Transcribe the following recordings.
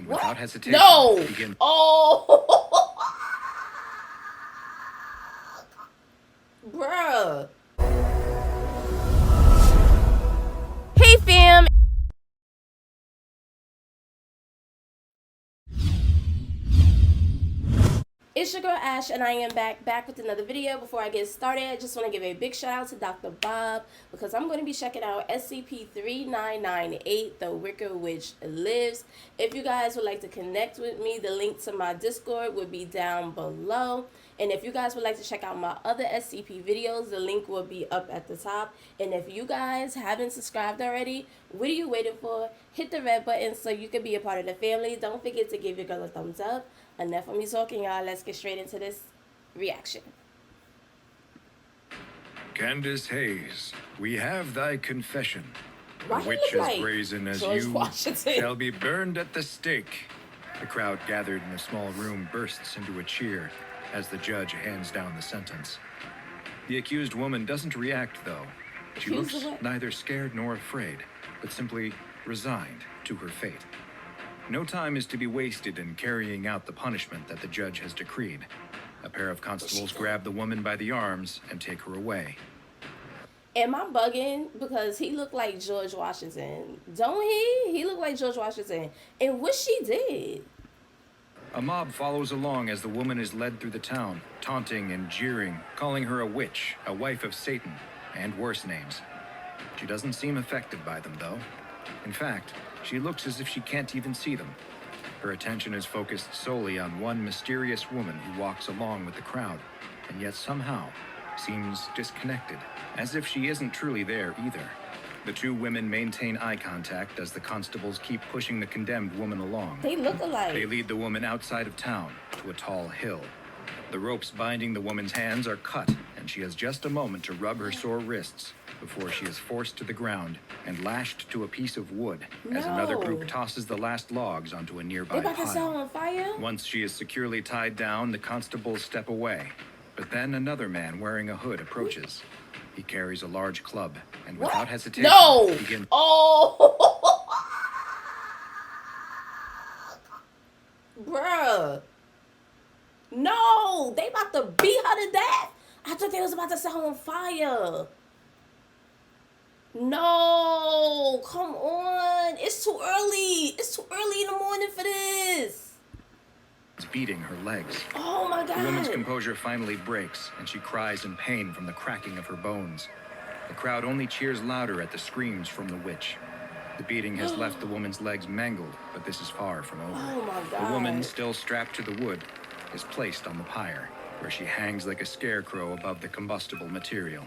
without hesitation, No! begin... Oh! Bruh. Hey fam! It's your girl Ash and I am back with another video. Before I get started, I just want to give a big shout out to Dr. Bob because I'm going to be checking out SCP-3998, the Wicker which lives. If you guys would like to connect with me, the link to my Discord would be down below. And if you guys would like to check out my other SCP videos, the link will be up at the top. And if you guys haven't subscribed already, what are you waiting for? Hit the red button so you can be a part of the family. Don't forget to give your girl a thumbs up. Enough of me talking, y'all. Let's get straight into this reaction. Candace Hayes, we have thy confession. Why A witch he look as like brazen as George you Washington? shall be burned at the stake. The crowd gathered in a small room bursts into a cheer as the judge hands down the sentence. The accused woman doesn't react, though. She looks neither scared nor afraid, but simply resigned to her fate. No time is to be wasted in carrying out the punishment that the judge has decreed. A pair of constables grab the woman by the arms and take her away. Am I bugging? Because he looked like George Washington. Don't he? He looked like George Washington. And what she did? A mob follows along as the woman is led through the town, taunting and jeering, calling her a witch, a wife of Satan, and worse names. She doesn't seem affected by them, though. In fact, she looks as if she can't even see them. Her attention is focused solely on one mysterious woman who walks along with the crowd, and yet somehow seems disconnected, as if she isn't truly there either. The two women maintain eye contact as the constables keep pushing the condemned woman along. They look alike. They lead the woman outside of town to a tall hill. The ropes binding the woman's hands are cut, and she has just a moment to rub her sore wrists before she is forced to the ground and lashed to a piece of wood as another group tosses the last logs onto a nearby They about to set pile. on fire? Once she is securely tied down, the constables step away. But then another man wearing a hood approaches. He carries a large club and without hesitation begins... Oh! Bruh. No! They about to beat her to death! I thought they was about to set her on fire. No! Come on! It's too early! It's too early in the morning for this! beating her legs. Oh my God! The woman's composure finally breaks, and she cries in pain from the cracking of her bones. The crowd only cheers louder at the screams from the witch. The beating has left the woman's legs mangled, but this is far from over. Oh my God. The woman, still strapped to the wood, is placed on the pyre, where she hangs like a scarecrow above the combustible material.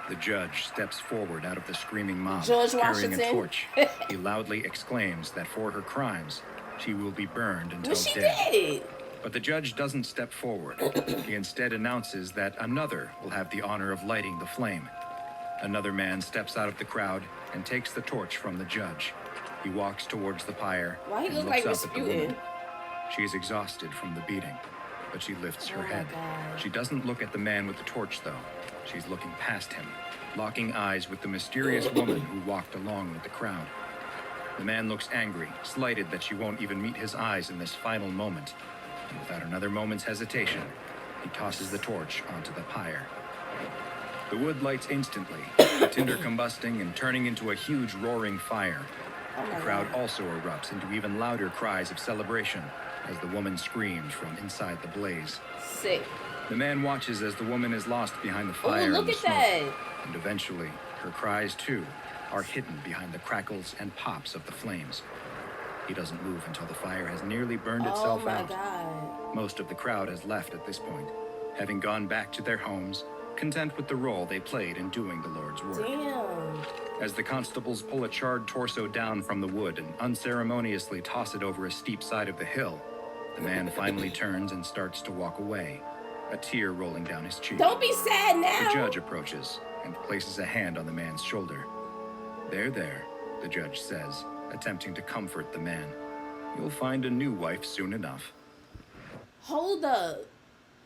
The judge steps forward out of the screaming mob, carrying a torch. He loudly exclaims that for her crimes, she will be burned until dead. Did. But the judge doesn't step forward. He instead announces that another will have the honor of lighting the flame. Another man steps out of the crowd and takes the torch from the judge. He walks towards the pyre and looks up at the woman. She is exhausted from the beating, but she lifts her head. She doesn't look at the man with the torch, though. She's looking past him, locking eyes with the mysterious woman who walked along with the crowd. The man looks angry, slighted that she won't even meet his eyes in this final moment. And without another moment's hesitation, he tosses the torch onto the pyre. The wood lights instantly, the tinder combusting and turning into a huge roaring fire. The crowd also erupts into even louder cries of celebration as the woman screams from inside the blaze. Sick. The man watches as the woman is lost behind the fire and the smoke. And eventually, her cries too are hidden behind the crackles and pops of the flames. He doesn't move until the fire has nearly burned itself out. God. Most of the crowd has left at this point, having gone back to their homes, content with the role they played in doing the Lord's work. Damn. As the constables pull a charred torso down from the wood and unceremoniously toss it over a steep side of the hill, the man finally turns and starts to walk away, a tear rolling down his cheek. Don't be sad now. The judge approaches and places a hand on the man's shoulder. There, the judge says, attempting to comfort the man. You'll find a new wife soon enough. Hold up.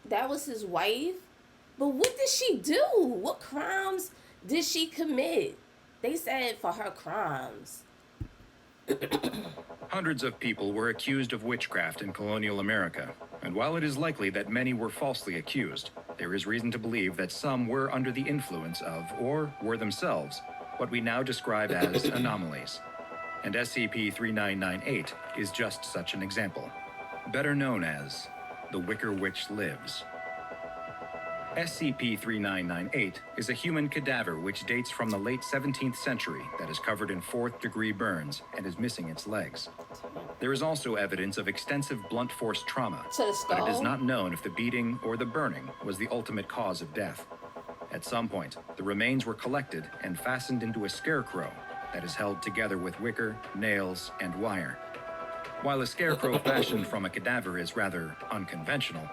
That was his wife? But what did she do? What crimes did she commit? They said for her crimes. Hundreds of people were accused of witchcraft in colonial America, and while it is likely that many were falsely accused, there is reason to believe that some were under the influence of, or were themselves, what we now describe as anomalies. And SCP-3998 is just such an example, better known as the Wicker Witch Lives. SCP-3998 is a human cadaver which dates from the late 17th century that is covered in fourth-degree burns and is missing its legs. There is also evidence of extensive blunt force trauma, To the skull? but it is not known if the beating or the burning was the ultimate cause of death. At some point, the remains were collected and fastened into a scarecrow that is held together with wicker, nails, and wire. While a scarecrow fashioned from a cadaver is rather unconventional,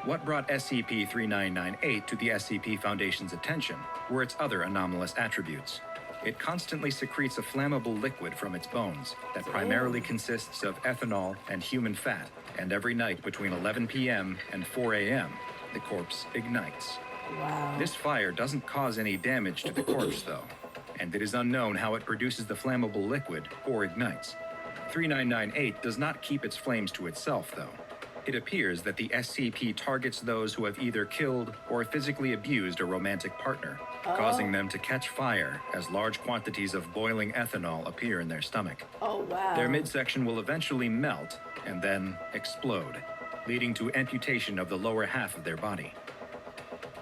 what brought SCP-3998 to the SCP Foundation's attention were its other anomalous attributes. It constantly secretes a flammable liquid from its bones that primarily consists of ethanol and human fat, and every night between 11 p.m. and 4 a.m., the corpse ignites. Wow. This fire doesn't cause any damage to the corpse, though, and it is unknown how it produces the flammable liquid or ignites. 3998 does not keep its flames to itself, though. It appears that the SCP targets those who have either killed or physically abused a romantic partner, causing them to catch fire as large quantities of boiling ethanol appear in their stomach. Oh, wow. Their midsection will eventually melt and then explode, leading to amputation of the lower half of their body.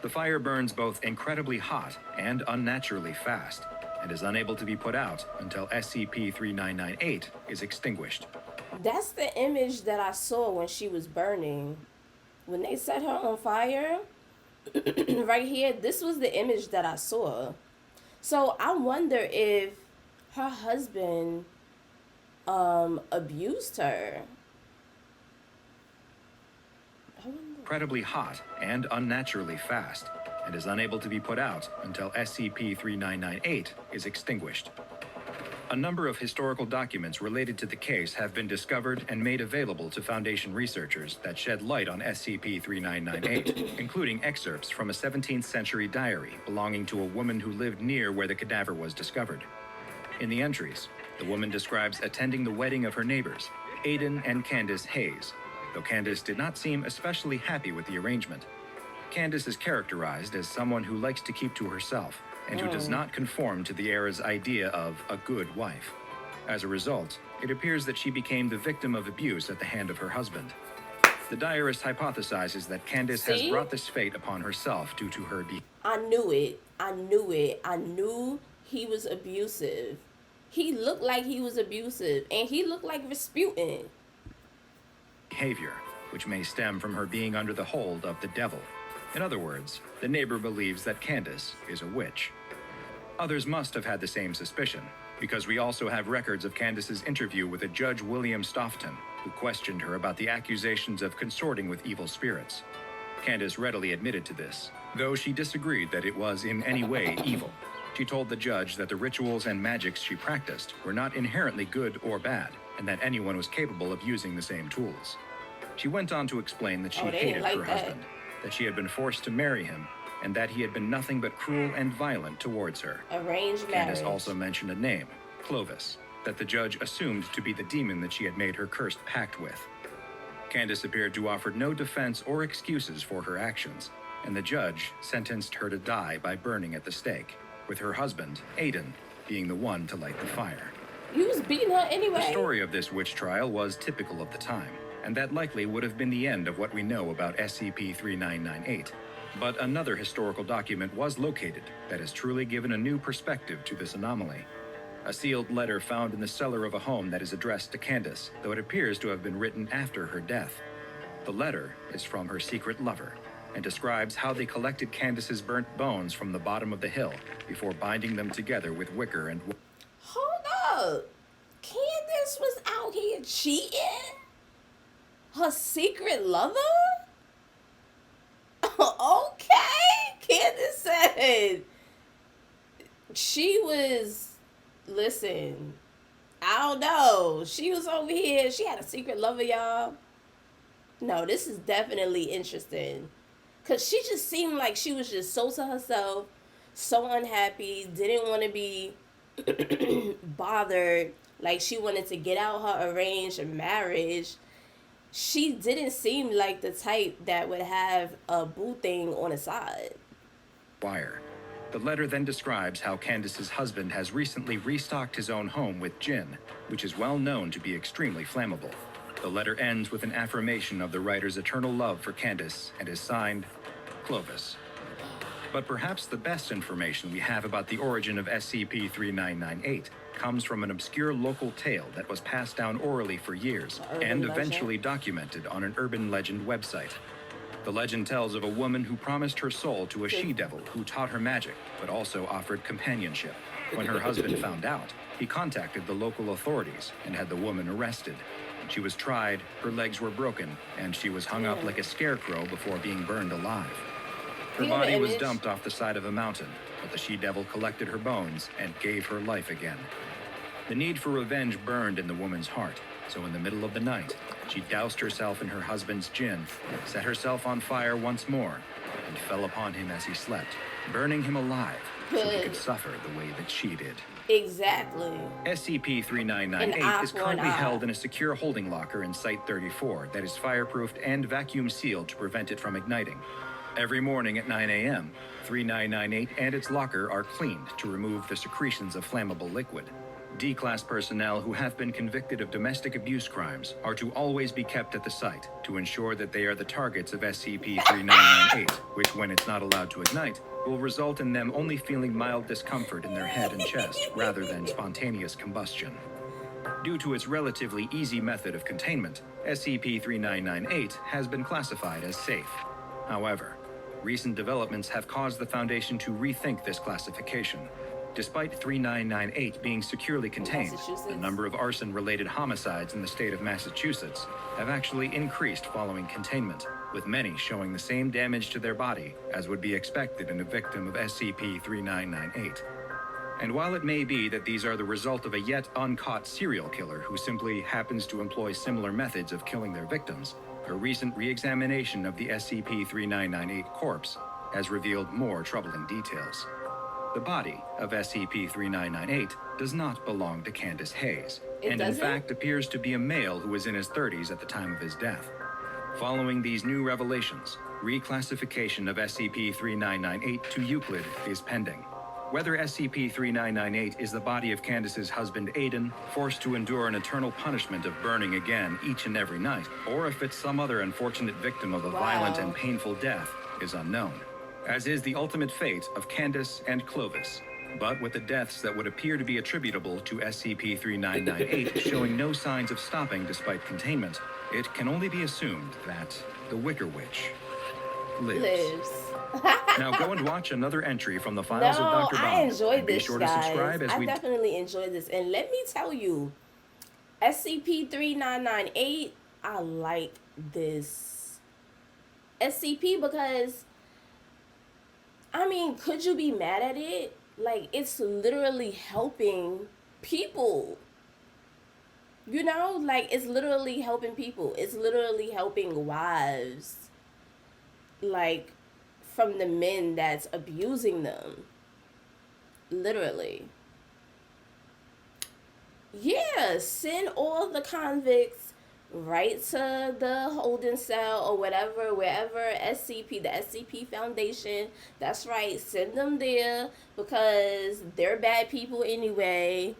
The fire burns both incredibly hot and unnaturally fast, and is unable to be put out until SCP-3998 is extinguished. That's the image that I saw when she was burning. When they set her on fire, right here, this was the image that I saw. So I wonder if her husband abused her. Incredibly hot and unnaturally fast, and is unable to be put out until SCP-3998 is extinguished. A number of historical documents related to the case have been discovered and made available to Foundation researchers that shed light on SCP-3998, including excerpts from a 17th century diary belonging to a woman who lived near where the cadaver was discovered. In the entries, the woman describes attending the wedding of her neighbors, Aidan and Candace Hayes, though Candace did not seem especially happy with the arrangement. Candace is characterized as someone who likes to keep to herself, and who does not conform to the era's idea of a good wife. As a result, it appears that she became the victim of abuse at the hand of her husband. The diarist hypothesizes that Candace has brought this fate upon herself due to her I knew it. I knew he was abusive. He looked like he was abusive, and he looked like Rasputin. behavior, which may stem from her being under the hold of the devil. In other words, the neighbor believes that Candace is a witch. Others must have had the same suspicion, because we also have records of Candace's interview with a Judge William Stoughton, who questioned her about the accusations of consorting with evil spirits. Candace readily admitted to this, though she disagreed that it was in any way evil. She told the judge that the rituals and magics she practiced were not inherently good or bad, and that anyone was capable of using the same tools. She went on to explain that she hated her husband, that she had been forced to marry him, and that he had been nothing but cruel and violent towards her. Arranged marriage. Candace also mentioned a name, Clovis, that the judge assumed to be the demon that she had made her cursed pact with. Candace appeared to offer no defense or excuses for her actions, and the judge sentenced her to die by burning at the stake, with her husband, Aidan, being the one to light the fire. You was beating her anyway. The story of this witch trial was typical of the time, and that likely would have been the end of what we know about SCP-3998. But another historical document was located that has truly given a new perspective to this anomaly. A sealed letter found in the cellar of a home that is addressed to Candace, though it appears to have been written after her death. The letter is from her secret lover, and describes how they collected Candace's burnt bones from the bottom of the hill before binding them together with wicker and... Hold up. Candace was out here cheating? Her secret lover? Okay. Candace said she was... Listen, I don't know. She was over here. She had a secret lover, y'all. No, this is definitely interesting. Because she just seemed like she was just so to herself, so unhappy, didn't want to be bothered Like, she wanted to get out her arranged marriage. She didn't seem like the type that would have a boo thing on the side. Wire. The letter then describes how Candace's husband has recently restocked his own home with gin, which is well known to be extremely flammable. The letter ends with an affirmation of the writer's eternal love for Candace and is signed, Clovis. But perhaps the best information we have about the origin of SCP-3998 comes from an obscure local tale that was passed down orally for years and eventually documented on an urban legend website. The legend tells of a woman who promised her soul to a she-devil who taught her magic, but also offered companionship. When her husband found out, he contacted the local authorities and had the woman arrested. She was tried, her legs were broken, and she was hung up like a scarecrow before being burned alive. Her body was dumped off the side of a mountain, but the she-devil collected her bones and gave her life again. The need for revenge burned in the woman's heart, so in the middle of the night, she doused herself in her husband's gin, set herself on fire once more, and fell upon him as he slept, burning him alive so he could suffer the way that she did. Exactly. SCP-3998 is currently held in a secure holding locker in Site-34 that is fireproofed and vacuum sealed to prevent it from igniting. Every morning at 9 a.m., 3998 and its locker are cleaned to remove the secretions of flammable liquid. D-Class personnel who have been convicted of domestic abuse crimes are to always be kept at the site to ensure that they are the targets of SCP-3998, which, when it's not allowed to ignite, will result in them only feeling mild discomfort in their head and chest rather than spontaneous combustion. Due to its relatively easy method of containment, SCP-3998 has been classified as safe. However, recent developments have caused the Foundation to rethink this classification. Despite 3998 being securely contained, the number of arson-related homicides in the state of Massachusetts have actually increased following containment, with many showing the same damage to their body as would be expected in a victim of SCP-3998. And while it may be that these are the result of a yet uncaught serial killer who simply happens to employ similar methods of killing their victims, a recent re-examination of the SCP-3998 corpse has revealed more troubling details. The body of SCP-3998 does not belong to Candace Hayes, and in fact appears to be a male who was in his 30s at the time of his death. Following these new revelations, reclassification of SCP-3998 to Euclid is pending. Whether SCP-3998 is the body of Candace's husband Aiden, forced to endure an eternal punishment of burning again each and every night, or if it's some other unfortunate victim of a violent and painful death, is unknown, as is the ultimate fate of Candace and Clovis. But with the deaths that would appear to be attributable to SCP-3998 showing no signs of stopping despite containment, it can only be assumed that the Wicker Witch lives. Now go and watch another entry from the files of Dr. Bob. I enjoyed this, be sure guys. to subscribe as I definitely enjoyed this. And let me tell you, SCP-3998, I like this SCP because, I mean, could you be mad at it? Like, it's literally helping people. You know, like, it's literally helping people. It's literally helping wives. Like, from the men that's abusing them. Literally. Yeah, send all the convicts right to the holding cell or whatever, wherever the SCP Foundation, that's right, send them there because they're bad people anyway.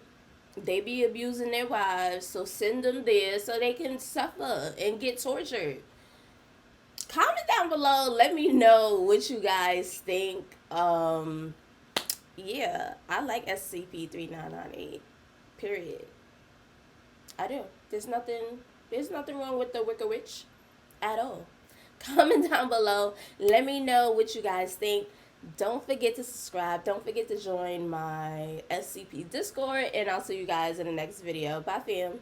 They be abusing their wives, so send them there so they can suffer and get tortured. Comment down below, let me know what you guys think. Yeah, I like SCP-3998, period. I do. There's nothing wrong with the Wicker Witch at all. Comment down below, let me know what you guys think. Don't forget to subscribe. Don't forget to join my SCP Discord, and I'll see you guys in the next video. Bye, fam.